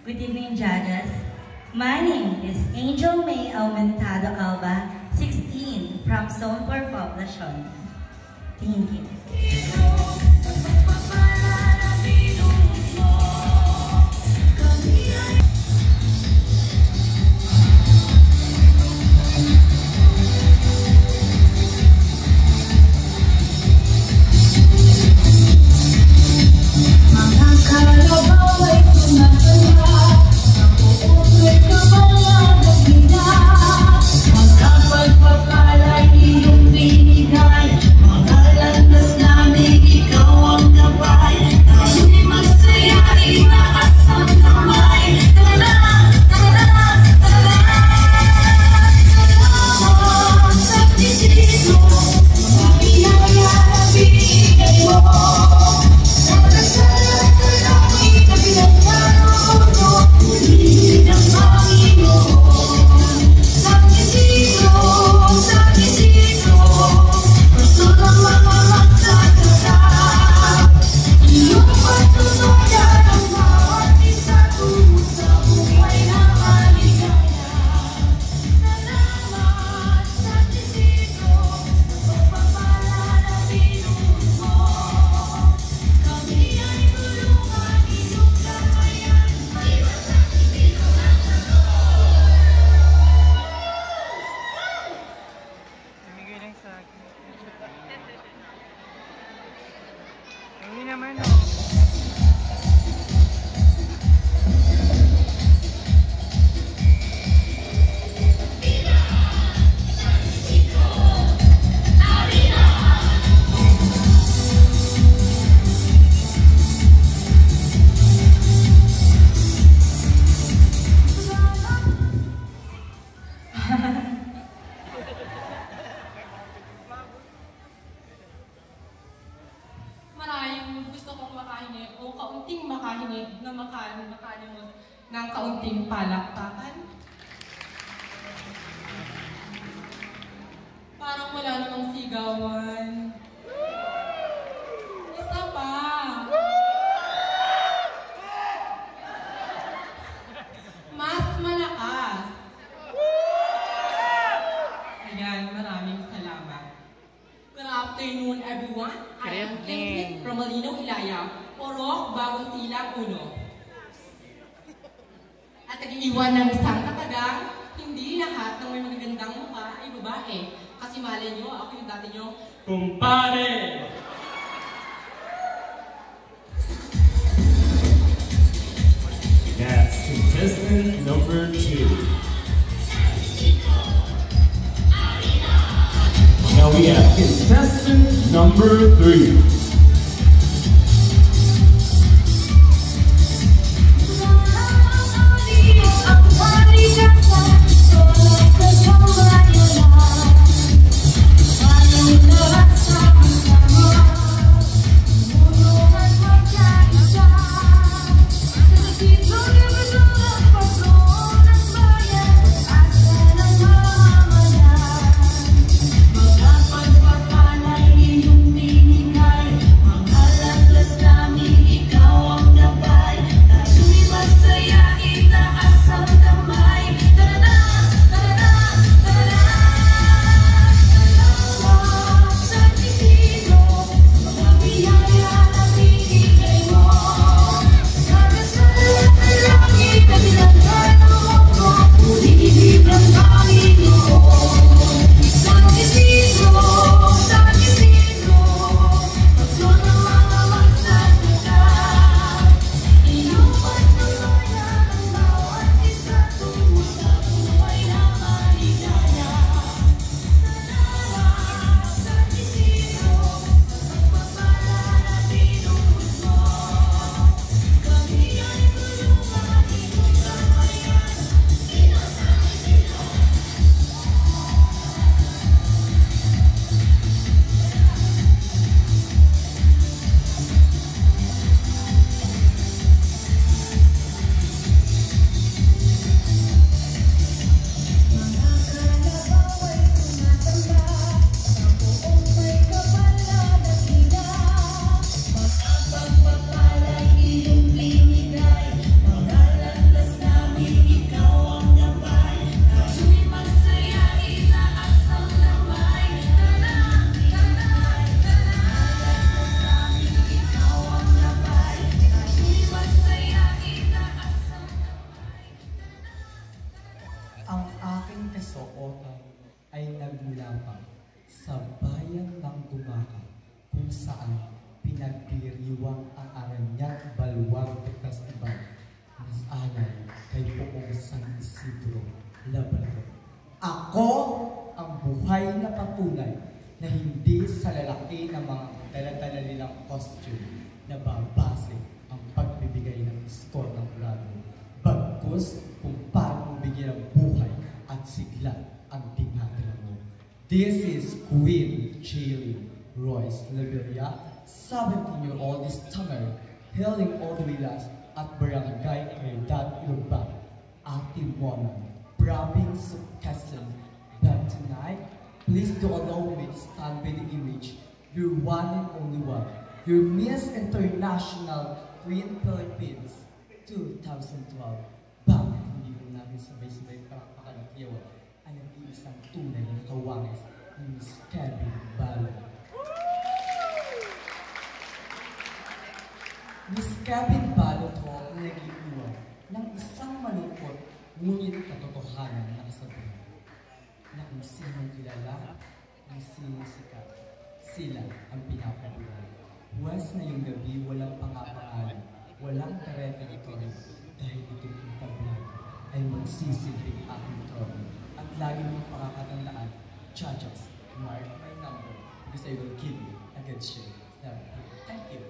Good evening, judges. My name is Angel May Aumentado Alba, 16, from Zone 4 Poblacion. Thank you. Maraming gusto kong makahinig o kaunting makahinig na makalimot ng kaunting palakpakan. Parang wala namang sigawan. Isa pa. Mas malakas. Ayan, maraming salamat. Good afternoon, everyone. I am Evelyn from Malinaw, Ilaya, Porok, Bagong Silang, Uno. At nag-iwan ng isang katagang, hindi lahat ng may magagandang mukha ay babae. Kasi malay nyo, ako yung dati nyo, kumpare! That's contestant number 2. Now we have contestant number 3. kung saan pinagdiriwang ang Aranyat Baluwang Festival nas alay kay Poong San Isidro Labrador. Ako ang buhay na patunay na hindi sa lalaki ng mga dala-dala nilang costume na babase ang pagbibigay ng score ng grado. Bagkus kung paano bigyan ng buhay at sigla ang tinatala mo. This is Queen Jaylin Royce Laveria, 17-year-old stunner, hailing all the way last at Barangay Caridad, Ilugba, Ate Mona, province of Quezon. But tonight, please do allow me to stand by the image, your one and only one, your Miss International Queen Philippines 2012. Bakit hindi ko namin sabay-sabay palakpakan at yawa ang nag-iisang tunay na kawangis ni Miss Kevin Balo. Miss Kevin Balo po ang nag-iiwan ng isang malungkot ngunit katotohanan na kasabihan na kung sinong kilala, kung sinong sikat, sila ang pinapabuhay. Huwes na yung gabi, walang pangapangalan, walang territory, dahil itong intablan ay magsisilbing aking trono. At lagi mong pakakatandaan, judges, mark my number, because I will give you a good share. Thank you.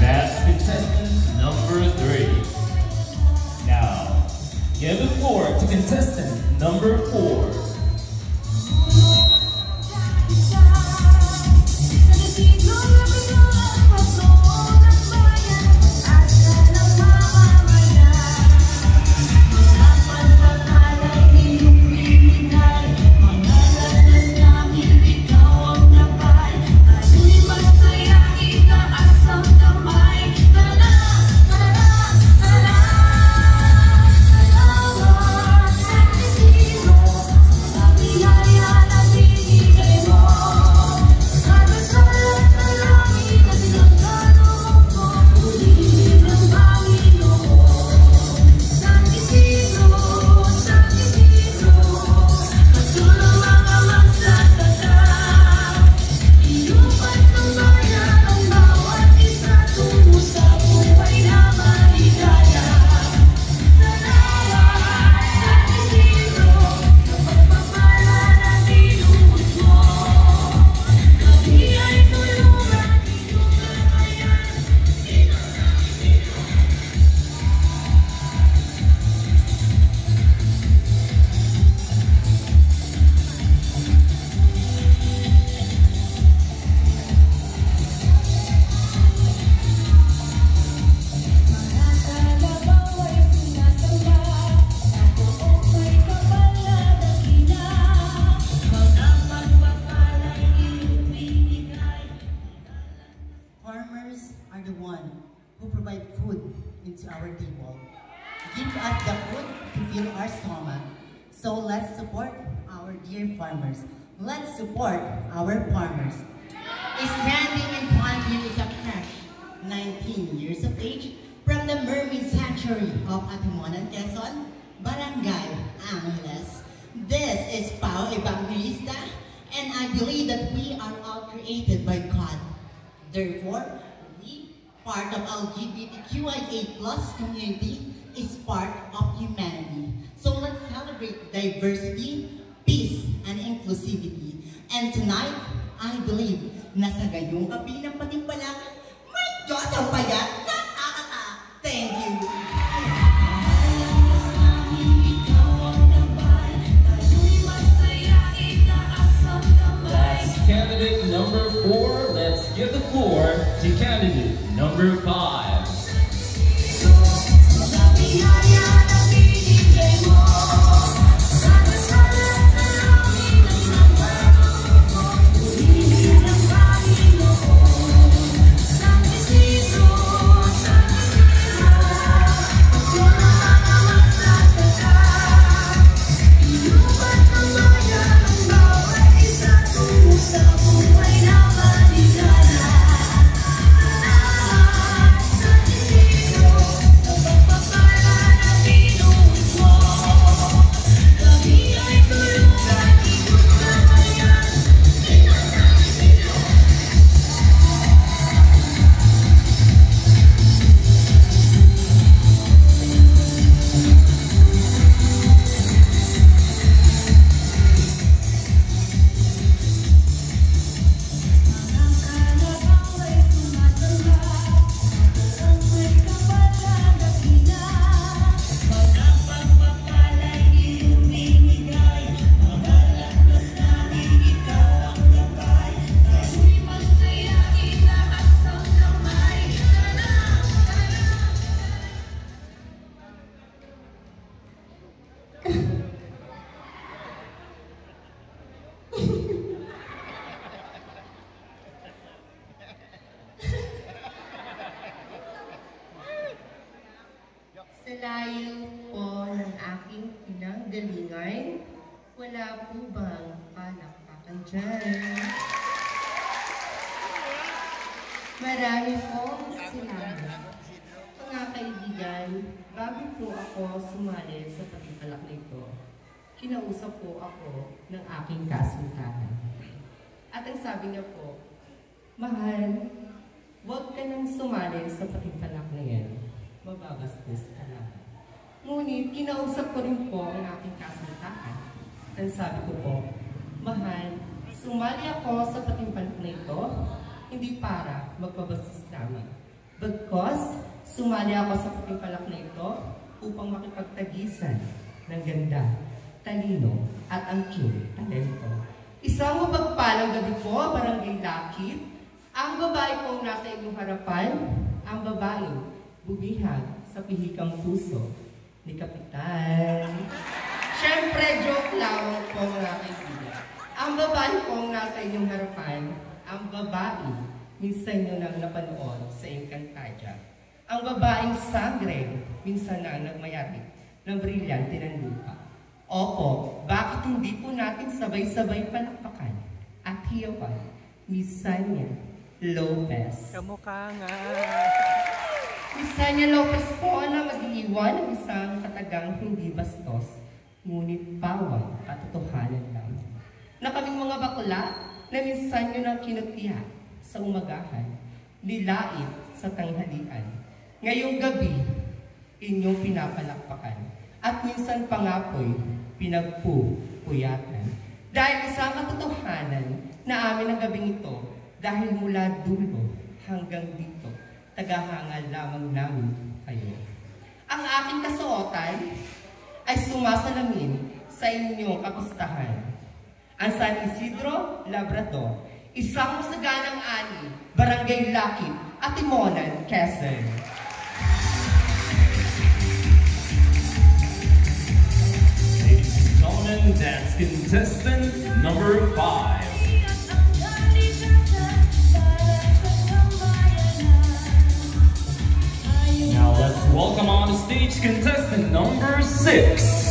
That's contestant number 3. Now, give the floor to contestant number 4. Farmers are the one who provide food into our table. Give us the food to fill our stomach. So let's support our dear farmers. Let's support our farmers. Standing in front of you is a fresh 19 years of age from the Mermaid Sanctuary of Atimonan, Quezon, Barangay Angeles. This is Pao Evangelista, and I believe that we are all created by God. Therefore, we, part of LGBTQIA+ community, is part of humanity. So let's celebrate diversity, peace, and inclusivity. And tonight, I believe na sa gayong gabi ng patimpalakan, may Diyos ang payat na nakakata. Thank you. That's candidate number 4. Let's give the floor to candidate number 5. Sa buhay na maligaya. dyan. Marami pong salamat. Mga kaibigan, bago po ako sumali sa pagpipalak nito, kinausap po ako ng aking kasintahan. At ang sabi niya po, mahal, huwag ka nang sumali sa pagpipalak na yan. Mababastos ka lang. Ngunit, kinausap ko rin po ang aking kasintahan. At sabi ko po, mahal, sumali ako sa pagpipalak na ito, hindi para magpabastos lamang. Bagkos, sumali ako sa pagpipalak na ito upang makipagtagisan ng ganda, talino, at angking talento. Isang mapagpalang gabi po, Barangay Lakit. Ang babae pong nasa inyong harapan, ang babaeng bumihag sa pihikang puso ni Kapitan. Siyempre, joke lamang po mga kaibigan. Ang babae pong nasa inyong harapan, ang babae, minsan nyo nang napanood sa Encantadia. Ang babaeng sangre, minsan na nagmayari ng brilyante ng lupa. Opo, bakit hindi po natin sabay-sabay palakpakan at hiyawan Miss Sanya Lopez. Kamukha nga. Miss Sanya Lopez po na mag-iwan ng isang katagang hindi bastos, ngunit pawang katotohanan lang. Na kaming mga bakla na minsan nyo nang kinutiya sa umagahan, nilait sa tanghalian. Ngayong gabi, inyong pinapalakpakan. At minsan pangapoy, pinagpupuyatan. Dahil isang katotohanan na amin ang gabing ito, dahil mula dulo hanggang dito, tagahangal lamang namin kayo. Ang aking kasuotan ay sumasalamin sa inyong kapustahan. Ang San Isidro, Labrador, isang masaganang ani, Barangay Lakit, at Timonan, Quezon. Dance contestant number 5. Now let's welcome on the stage contestant number 6.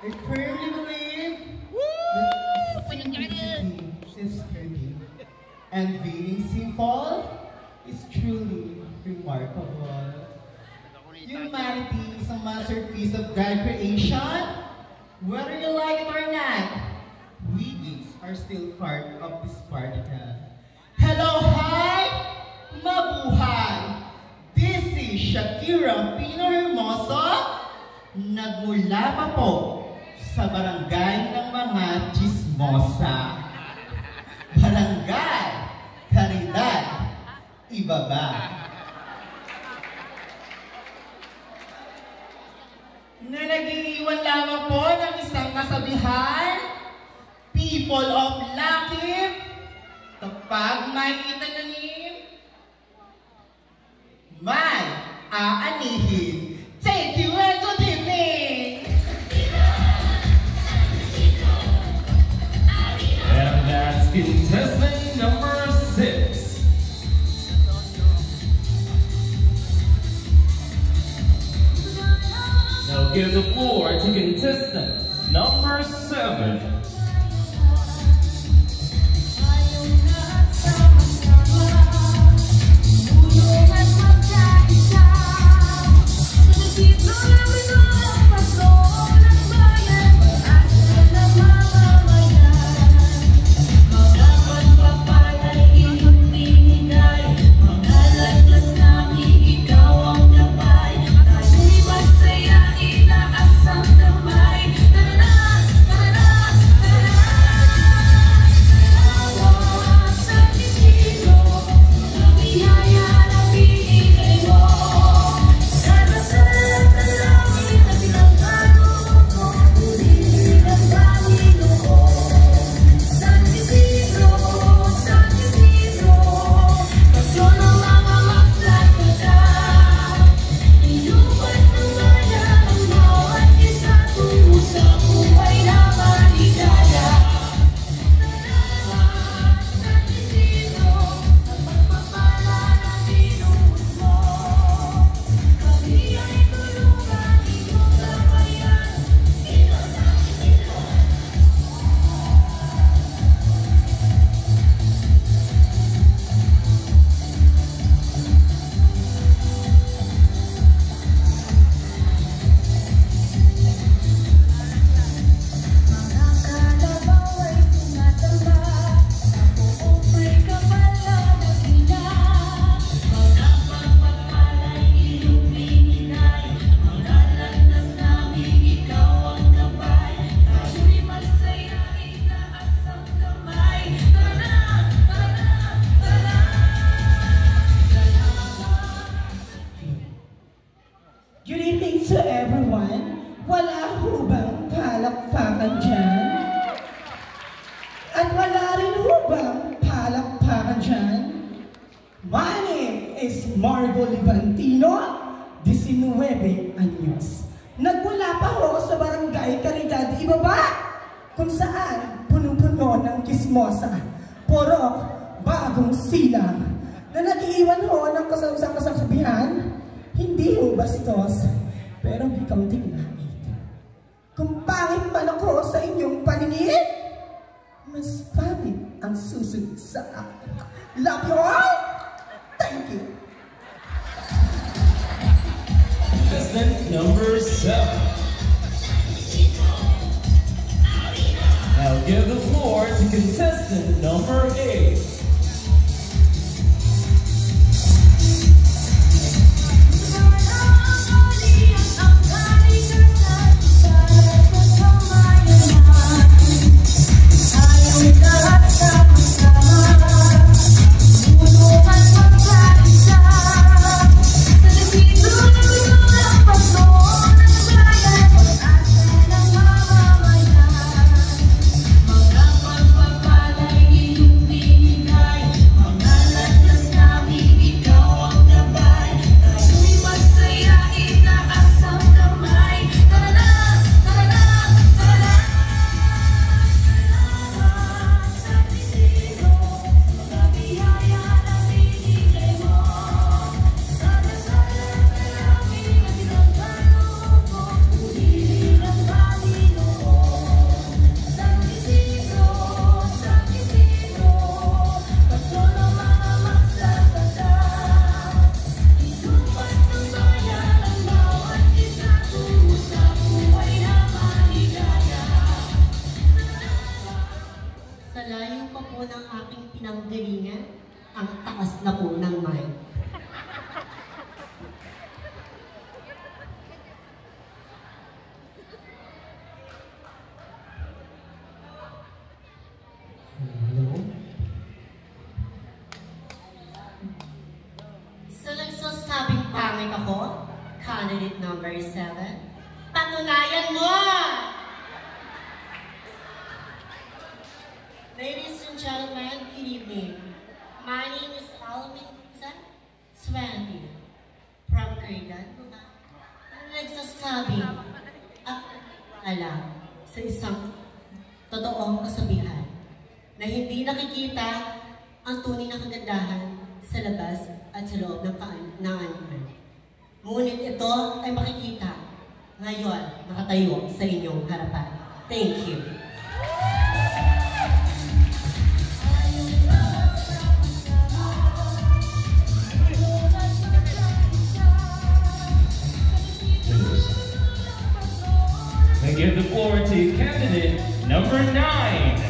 I firmly believe that simplicity is pretty, and being simple is truly remarkable. Humanity is a masterpiece of God creation. Whether you like it or not, we geeks are still part of this particle. Hello, hi! Mabuhay! This is Shakira Pino Hermoso, nagmula pa po sa barangay ng mga chismosa. Barangay Caridad Ibaba. Na nag-iiwan lamang po ng isang kasabihan, people of Lakip, kapag may itananim, may aanihin. Thank you and good evening! And that's contestant number 6. Now give the floor to contestant number 7. Good evening to everyone. Wala ho bang palakpakan dyan? At wala rin ho bang palakpakan dyan? My name is Margo Libantino, 19 anyos. Nagmula pa ho sa barangay Caridad Ibaba, kung saan punong-puno ng kismosa, porok, bagong silang, na nag-iiwan ho ng kasabihan. Hindi ho bastos, pero may kaunting langit. Kung pangit man ako sa inyong paningin, mas pangit ang susunod sa akin. Love you all! Thank you! Contestant number 7. Now give the floor to contestant number 8. Ang taas na po ng mic. candidate number 7. Patunayan mo! Ladies and gentlemen, good evening. My name is Almisa Swanty from Creighton. Nagsasabi at alam sa isang totoong kasabihan na hindi nakikita ang tunay na kagandahan sa labas at sa loob ng kaanaan. Ngunit ito ay makikita ngayon nakatayo sa inyong harapan. Thank you. I give the floor to candidate number 9.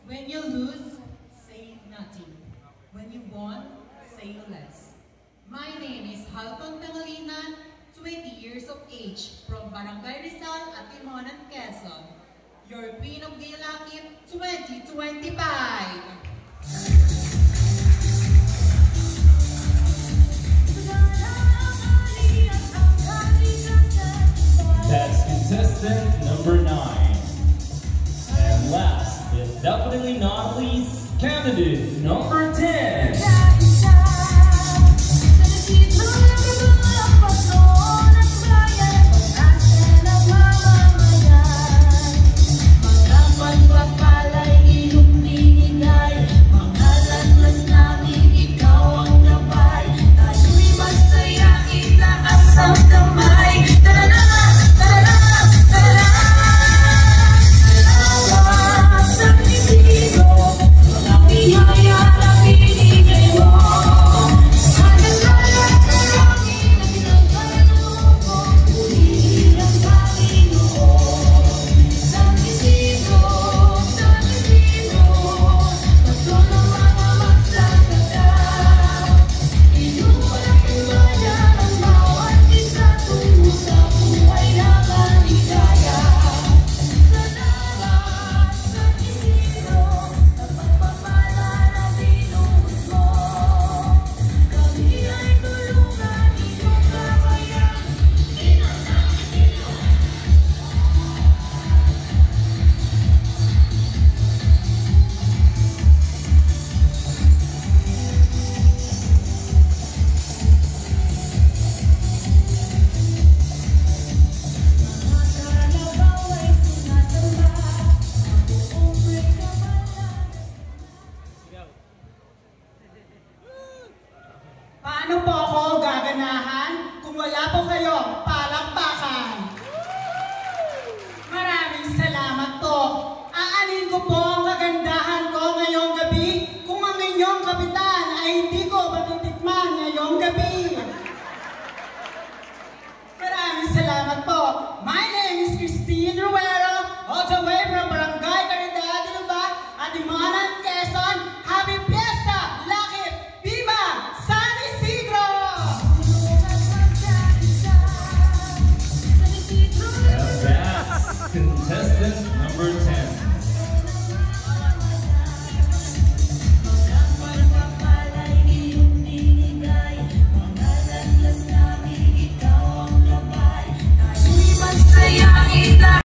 When you lose, say nothing. When you won, say less. My name is Halcon Pangilinan, 20 years of age, from Barangay Rizal at Timonan, Quezon. Your Queen of Gilakit 2025! That's contestant number 9. And last, but definitely not least, candidate number 10.